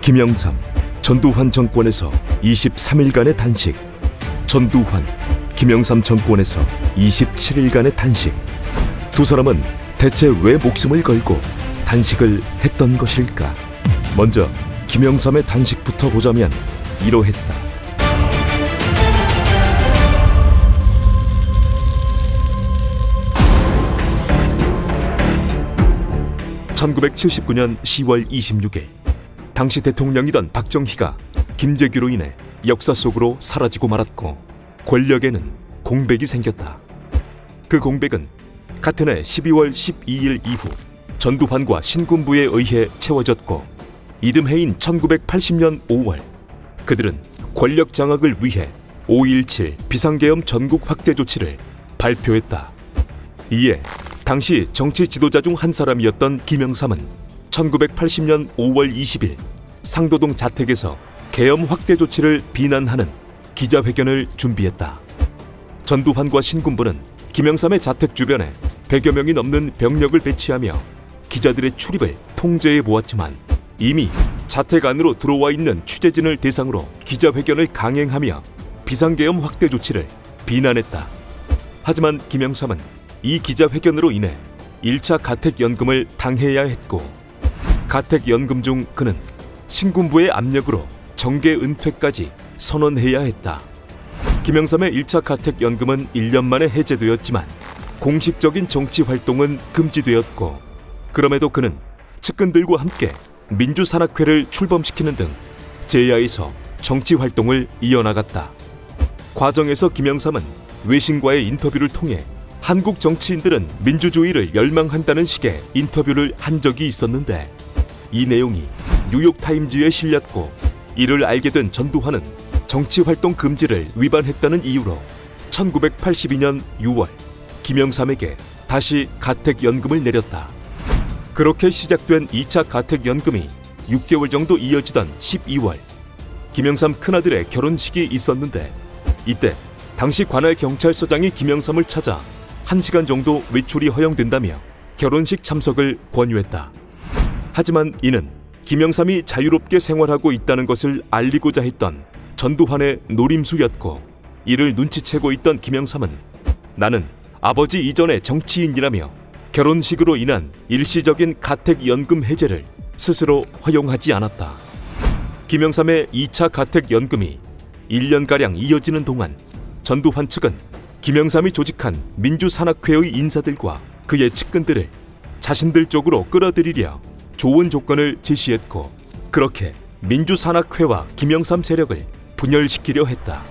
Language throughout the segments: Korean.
김영삼, 전두환 정권에서 23일간의 단식. 전두환, 김영삼 정권에서 27일간의 단식. 두 사람은 대체 왜 목숨을 걸고 단식을 했던 것일까? 먼저 김영삼의 단식부터 보자면 이러했다. 1979년 10월 26일, 당시 대통령이던 박정희가 김재규로 인해 역사 속으로 사라지고 말았고 권력에는 공백이 생겼다. 그 공백은 같은 해 12월 12일 이후 전두환과 신군부에 의해 채워졌고, 이듬해인 1980년 5월 그들은 권력 장악을 위해 5.17 비상계엄 전국 확대 조치를 발표했다. 이에 당시 정치 지도자 중 한 사람이었던 김영삼은 1980년 5월 20일 상도동 자택에서 계엄 확대 조치를 비난하는 기자회견을 준비했다. 전두환과 신군부는 김영삼의 자택 주변에 100여 명이 넘는 병력을 배치하며 기자들의 출입을 통제해 보았지만, 이미 자택 안으로 들어와 있는 취재진을 대상으로 기자회견을 강행하며 비상계엄 확대 조치를 비난했다. 하지만 김영삼은 이 기자회견으로 인해 1차 가택연금을 당해야 했고, 가택연금 중 그는 신군부의 압력으로 정계 은퇴까지 선언해야 했다. 김영삼의 1차 가택연금은 1년 만에 해제되었지만 공식적인 정치 활동은 금지되었고, 그럼에도 그는 측근들과 함께 민주산악회를 출범시키는 등 제야에서 정치 활동을 이어나갔다. 과정에서 김영삼은 외신과의 인터뷰를 통해 한국 정치인들은 민주주의를 열망한다는 식의 인터뷰를 한 적이 있었는데, 이 내용이 뉴욕타임즈에 실렸고, 이를 알게 된 전두환은 정치활동 금지를 위반했다는 이유로 1982년 6월 김영삼에게 다시 가택연금을 내렸다. 그렇게 시작된 2차 가택연금이 6개월 정도 이어지던 12월, 김영삼 큰아들의 결혼식이 있었는데, 이때 당시 관할 경찰서장이 김영삼을 찾아 1시간 정도 외출이 허용된다며 결혼식 참석을 권유했다. 하지만 이는 김영삼이 자유롭게 생활하고 있다는 것을 알리고자 했던 전두환의 노림수였고, 이를 눈치채고 있던 김영삼은 나는 아버지 이전의 정치인이라며 결혼식으로 인한 일시적인 가택연금 해제를 스스로 허용하지 않았다. 김영삼의 2차 가택연금이 1년가량 이어지는 동안 전두환 측은 김영삼이 조직한 민주산악회의 인사들과 그의 측근들을 자신들 쪽으로 끌어들이려 좋은 조건을 제시했고, 그렇게 민주산악회와 김영삼 세력을 분열시키려 했다.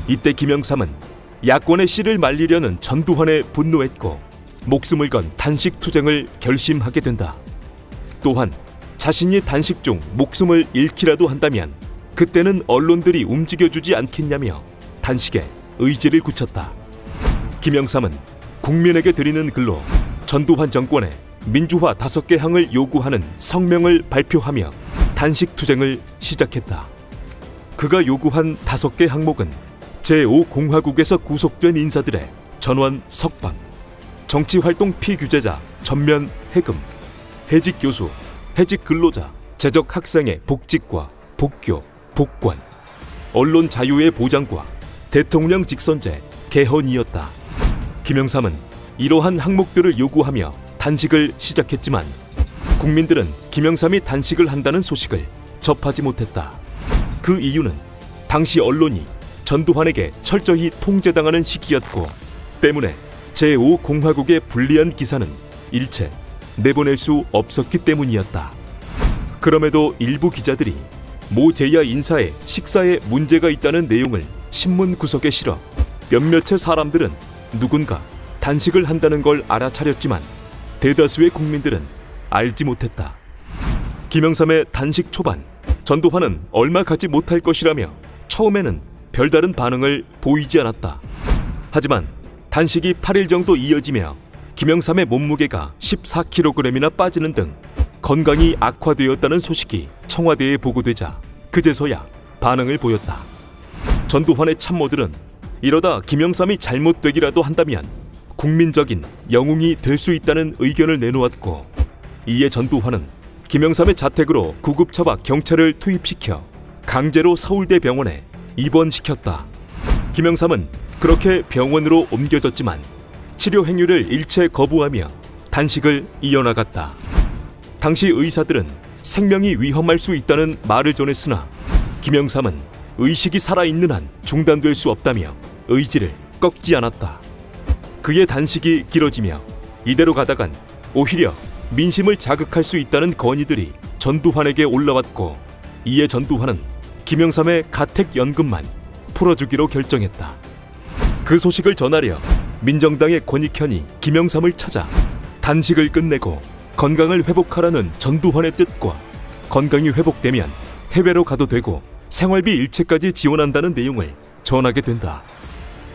이때 김영삼은 야권의 씨를 말리려는 전두환에 분노했고 목숨을 건 단식 투쟁을 결심하게 된다. 또한 자신이 단식 중 목숨을 잃기라도 한다면 그때는 언론들이 움직여주지 않겠냐며 단식에 의지를 굳혔다. 김영삼은 국민에게 드리는 글로 전두환 정권에 민주화 5개 항을 요구하는 성명을 발표하며 단식 투쟁을 시작했다. 그가 요구한 5개 항목은 제5공화국에서 구속된 인사들의 전원 석방, 정치활동 피규제자 전면 해금, 해직 교수, 해직 근로자, 재적 학생의 복직과 복교, 복권, 언론 자유의 보장과 대통령 직선제 개헌이었다. 김영삼은 이러한 항목들을 요구하며 단식을 시작했지만 국민들은 김영삼이 단식을 한다는 소식을 접하지 못했다. 그 이유는 당시 언론이 전두환에게 철저히 통제당하는 시기였고, 때문에 제5공화국의 불리한 기사는 일체 내보낼 수 없었기 때문이었다. 그럼에도 일부 기자들이 모 제야 인사의 식사에 문제가 있다는 내용을 신문 구석에 실어 몇몇의 사람들은 누군가 단식을 한다는 걸 알아차렸지만 대다수의 국민들은 알지 못했다. 김영삼의 단식 초반, 전두환은 얼마 가지 못할 것이라며 처음에는 별다른 반응을 보이지 않았다. 하지만 단식이 8일 정도 이어지며 김영삼의 몸무게가 14kg이나 빠지는 등 건강이 악화되었다는 소식이 청와대에 보고되자 그제서야 반응을 보였다. 전두환의 참모들은 이러다 김영삼이 잘못되기라도 한다면 국민적인 영웅이 될 수 있다는 의견을 내놓았고, 이에 전두환은 김영삼의 자택으로 구급차와 경찰을 투입시켜 강제로 서울대병원에 입원시켰다. 김영삼은 그렇게 병원으로 옮겨졌지만 치료 행위를 일체 거부하며 단식을 이어나갔다. 당시 의사들은 생명이 위험할 수 있다는 말을 전했으나 김영삼은 의식이 살아있는 한 중단될 수 없다며 의지를 꺾지 않았다. 그의 단식이 길어지며 이대로 가다간 오히려 민심을 자극할 수 있다는 건의들이 전두환에게 올라왔고, 이에 전두환은 김영삼의 가택연금만 풀어주기로 결정했다. 그 소식을 전하려 민정당의 권익현이 김영삼을 찾아 단식을 끝내고 건강을 회복하라는 전두환의 뜻과 건강이 회복되면 해외로 가도 되고 생활비 일체까지 지원한다는 내용을 전하게 된다.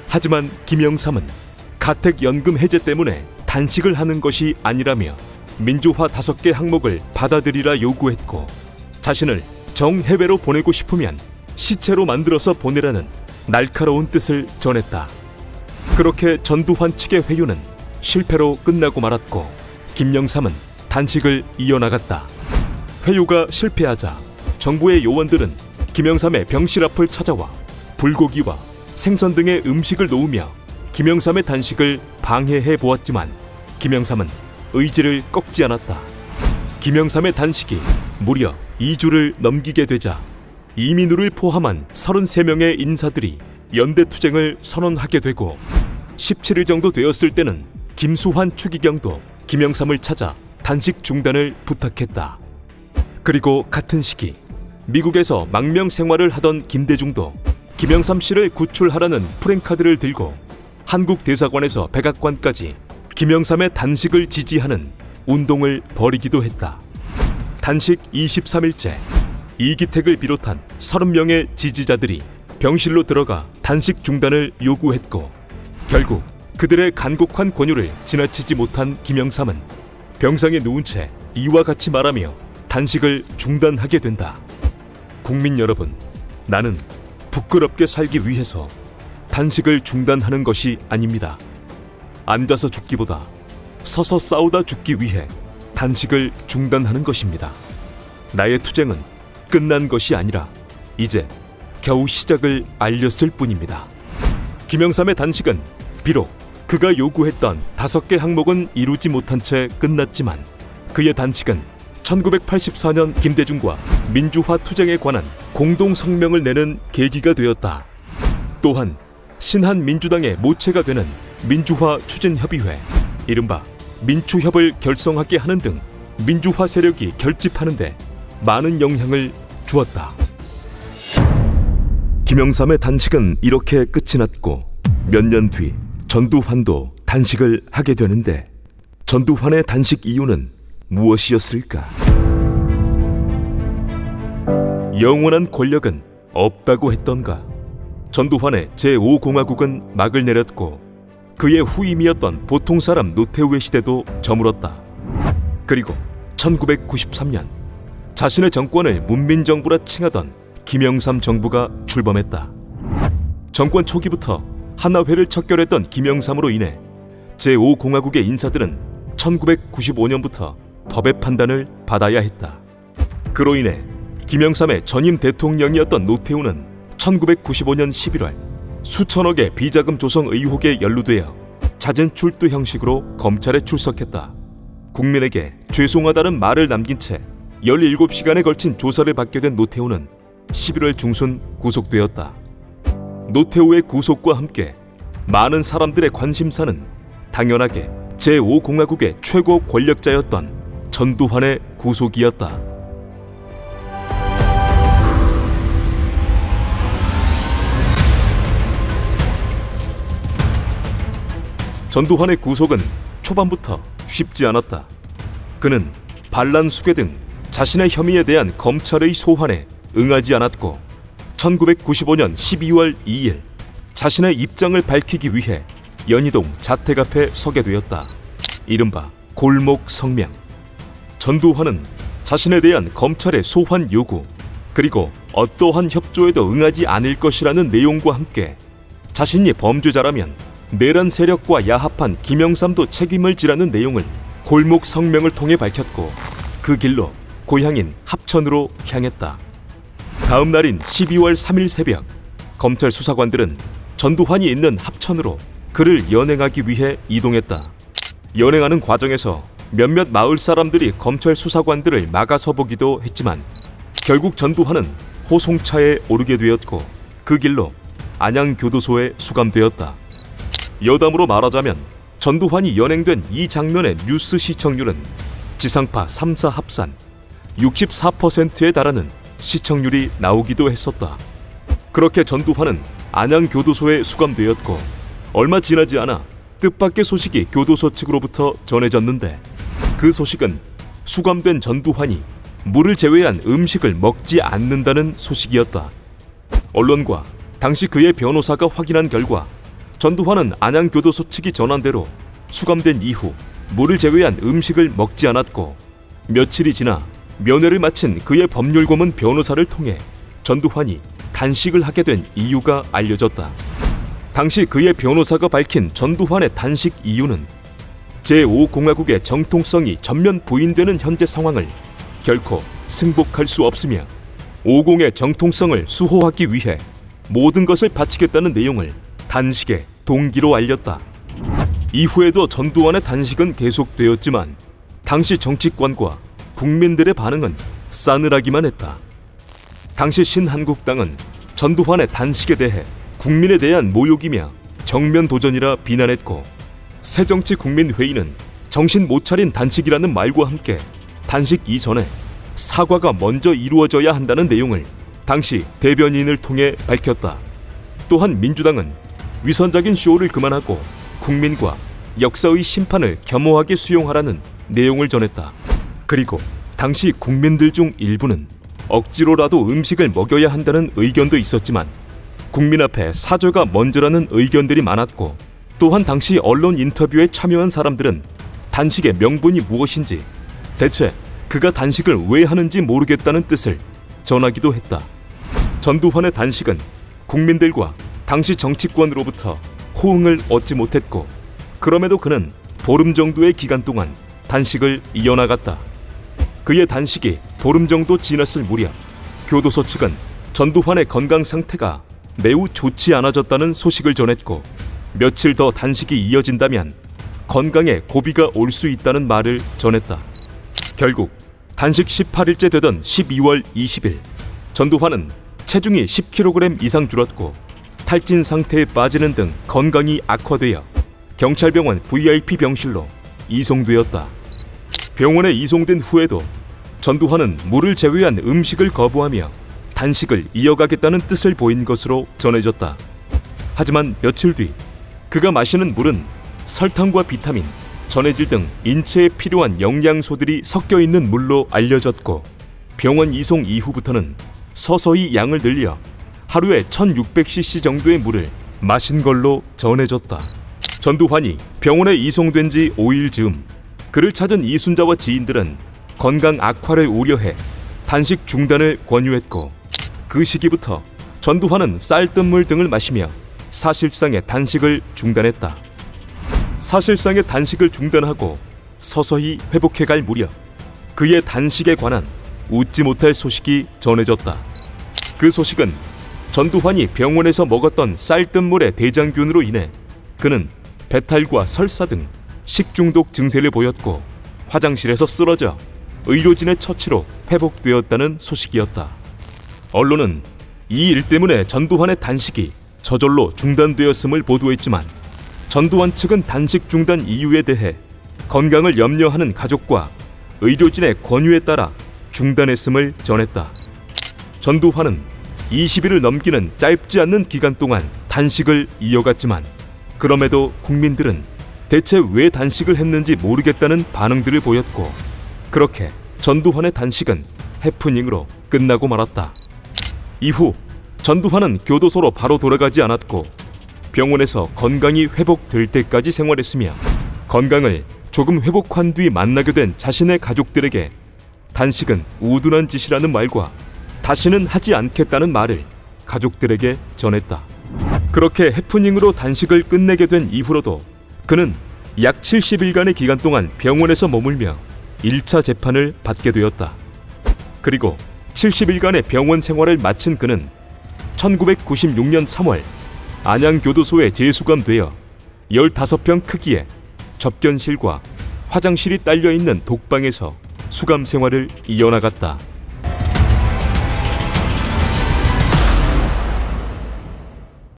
하지만 김영삼은 가택연금 해제 때문에 단식을 하는 것이 아니라며 민주화 5개 항목을 받아들이라 요구했고, 자신을 정해외로 보내고 싶으면 시체로 만들어서 보내라는 날카로운 뜻을 전했다. 그렇게 전두환 측의 회유는 실패로 끝나고 말았고 김영삼은 단식을 이어나갔다. 회유가 실패하자 정부의 요원들은 김영삼의 병실 앞을 찾아와 불고기와 생선 등의 음식을 놓으며 김영삼의 단식을 방해해 보았지만 김영삼은 의지를 꺾지 않았다. 김영삼의 단식이 무려 2주를 넘기게 되자 이민우를 포함한 33명의 인사들이 연대투쟁을 선언하게 되고 17일 정도 되었을 때는 김수환 추기경도 김영삼을 찾아 단식 중단을 부탁했다. 그리고 같은 시기 미국에서 망명 생활을 하던 김대중도 김영삼 씨를 구출하라는 프랭카드를 들고 한국 대사관에서 백악관까지 김영삼의 단식을 지지하는 운동을 벌이기도 했다. 단식 23일째 이기택을 비롯한 30명의 지지자들이 병실로 들어가 단식 중단을 요구했고, 결국 그들의 간곡한 권유를 지나치지 못한 김영삼은 병상에 누운 채 이와 같이 말하며 단식을 중단하게 된다. 국민 여러분, 나는 부끄럽게 살기 위해서 단식을 중단하는 것이 아닙니다. 앉아서 죽기보다 서서 싸우다 죽기 위해 단식을 중단하는 것입니다. 나의 투쟁은 끝난 것이 아니라 이제 겨우 시작을 알렸을 뿐입니다. 김영삼의 단식은 비록 그가 요구했던 5개 항목은 이루지 못한 채 끝났지만 그의 단식은 1984년 김대중과 민주화 투쟁에 관한 공동 성명을 내는 계기가 되었다. 또한 신한민주당의 모체가 되는 민주화 추진협의회, 이른바 민추협을 결성하게 하는 등 민주화 세력이 결집하는 데 많은 영향을 주었다. 김영삼의 단식은 이렇게 끝이 났고 몇 년 뒤 전두환도 단식을 하게 되는데 전두환의 단식 이유는 무엇이었을까? 영원한 권력은 없다고 했던가? 전두환의 제5공화국은 막을 내렸고 그의 후임이었던 보통사람 노태우의 시대도 저물었다. 그리고 1993년 자신의 정권을 문민정부라 칭하던 김영삼 정부가 출범했다. 정권 초기부터 하나회를 척결했던 김영삼으로 인해 제5공화국의 인사들은 1995년부터 법의 판단을 받아야 했다. 그로 인해 김영삼의 전임 대통령이었던 노태우는 1995년 11월 수천억의 비자금 조성 의혹에 연루되어 잦은 출두 형식으로 검찰에 출석했다. 국민에게 죄송하다는 말을 남긴 채 17시간에 걸친 조사를 받게 된 노태우는 11월 중순 구속되었다. 노태우의 구속과 함께 많은 사람들의 관심사는 당연하게 제5공화국의 최고 권력자였던 전두환의 구속이었다. 전두환의 구속은 초반부터 쉽지 않았다. 그는 반란 수괴 등 자신의 혐의에 대한 검찰의 소환에 응하지 않았고 1995년 12월 2일 자신의 입장을 밝히기 위해 연희동 자택 앞에 서게 되었다. 이른바 골목 성명. 전두환은 자신에 대한 검찰의 소환 요구 그리고 어떠한 협조에도 응하지 않을 것이라는 내용과 함께 자신이 범죄자라면 내란 세력과 야합한 김영삼도 책임을 지라는 내용을 골목 성명을 통해 밝혔고 그 길로 고향인 합천으로 향했다. 다음 날인 12월 3일 새벽, 검찰 수사관들은 전두환이 있는 합천으로 그를 연행하기 위해 이동했다. 연행하는 과정에서 몇몇 마을 사람들이 검찰 수사관들을 막아서 보기도 했지만 결국 전두환은 호송차에 오르게 되었고 그 길로 안양교도소에 수감되었다. 여담으로 말하자면 전두환이 연행된 이 장면의 뉴스 시청률은 지상파 3사 합산 64%에 달하는 시청률이 나오기도 했었다. 그렇게 전두환은 안양교도소에 수감되었고 얼마 지나지 않아 뜻밖의 소식이 교도소 측으로부터 전해졌는데 그 소식은 수감된 전두환이 물을 제외한 음식을 먹지 않는다는 소식이었다. 언론과 당시 그의 변호사가 확인한 결과 전두환은 안양교도소 측이 전한 대로 수감된 이후 물을 제외한 음식을 먹지 않았고 며칠이 지나 면회를 마친 그의 법률고문 변호사를 통해 전두환이 단식을 하게 된 이유가 알려졌다. 당시 그의 변호사가 밝힌 전두환의 단식 이유는 제5공화국의 정통성이 전면 부인되는 현재 상황을 결코 승복할 수 없으며 5공의 정통성을 수호하기 위해 모든 것을 바치겠다는 내용을 단식의 동기로 알렸다. 이후에도 전두환의 단식은 계속되었지만 당시 정치권과 국민들의 반응은 싸늘하기만 했다. 당시 신한국당은 전두환의 단식에 대해 국민에 대한 모욕이며 정면 도전이라 비난했고 새정치국민회의는 정신 못 차린 단식이라는 말과 함께 단식 이전에 사과가 먼저 이루어져야 한다는 내용을 당시 대변인을 통해 밝혔다. 또한 민주당은 위선적인 쇼를 그만하고 국민과 역사의 심판을 겸허하게 수용하라는 내용을 전했다. 그리고 당시 국민들 중 일부는 억지로라도 음식을 먹여야 한다는 의견도 있었지만 국민 앞에 사죄가 먼저라는 의견들이 많았고 또한 당시 언론 인터뷰에 참여한 사람들은 단식의 명분이 무엇인지 대체 그가 단식을 왜 하는지 모르겠다는 뜻을 전하기도 했다. 전두환의 단식은 국민들과 당시 정치권으로부터 호응을 얻지 못했고 그럼에도 그는 보름 정도의 기간 동안 단식을 이어나갔다. 그의 단식이 보름 정도 지났을 무렵 교도소 측은 전두환의 건강 상태가 매우 좋지 않아졌다는 소식을 전했고 며칠 더 단식이 이어진다면 건강에 고비가 올 수 있다는 말을 전했다. 결국 단식 18일째 되던 12월 20일 전두환은 체중이 10kg 이상 줄었고 탈진 상태에 빠지는 등 건강이 악화되어 경찰병원 VIP 병실로 이송되었다. 병원에 이송된 후에도 전두환은 물을 제외한 음식을 거부하며 단식을 이어가겠다는 뜻을 보인 것으로 전해졌다. 하지만 며칠 뒤 그가 마시는 물은 설탕과 비타민, 전해질 등 인체에 필요한 영양소들이 섞여 있는 물로 알려졌고 병원 이송 이후부터는 서서히 양을 늘려 하루에 1600cc 정도의 물을 마신 걸로 전해졌다. 전두환이 병원에 이송된 지 5일 즈음 그를 찾은 이순자와 지인들은 건강 악화를 우려해 단식 중단을 권유했고 그 시기부터 전두환은 쌀뜨물 등을 마시며 사실상의 단식을 중단했다. 사실상의 단식을 중단하고 서서히 회복해갈 무렵 그의 단식에 관한 웃지 못할 소식이 전해졌다. 그 소식은 전두환이 병원에서 먹었던 쌀뜨물의 대장균으로 인해 그는 배탈과 설사 등 식중독 증세를 보였고 화장실에서 쓰러져 의료진의 처치로 회복되었다는 소식이었다. 언론은 이 일 때문에 전두환의 단식이 저절로 중단되었음을 보도했지만 전두환 측은 단식 중단 이유에 대해 건강을 염려하는 가족과 의료진의 권유에 따라 중단했음을 전했다. 전두환은 20일을 넘기는 짧지 않는 기간 동안 단식을 이어갔지만 그럼에도 국민들은 대체 왜 단식을 했는지 모르겠다는 반응들을 보였고 그렇게 전두환의 단식은 해프닝으로 끝나고 말았다. 이후 전두환은 교도소로 바로 돌아가지 않았고 병원에서 건강이 회복될 때까지 생활했으며 건강을 조금 회복한 뒤 만나게 된 자신의 가족들에게 단식은 우둔한 짓이라는 말과 다시는 하지 않겠다는 말을 가족들에게 전했다. 그렇게 해프닝으로 단식을 끝내게 된 이후로도 그는 약 70일간의 기간 동안 병원에서 머물며 1차 재판을 받게 되었다. 그리고 70일간의 병원 생활을 마친 그는 1996년 3월 안양교도소에 재수감되어 15평 크기의 접견실과 화장실이 딸려있는 독방에서 수감 생활을 이어나갔다.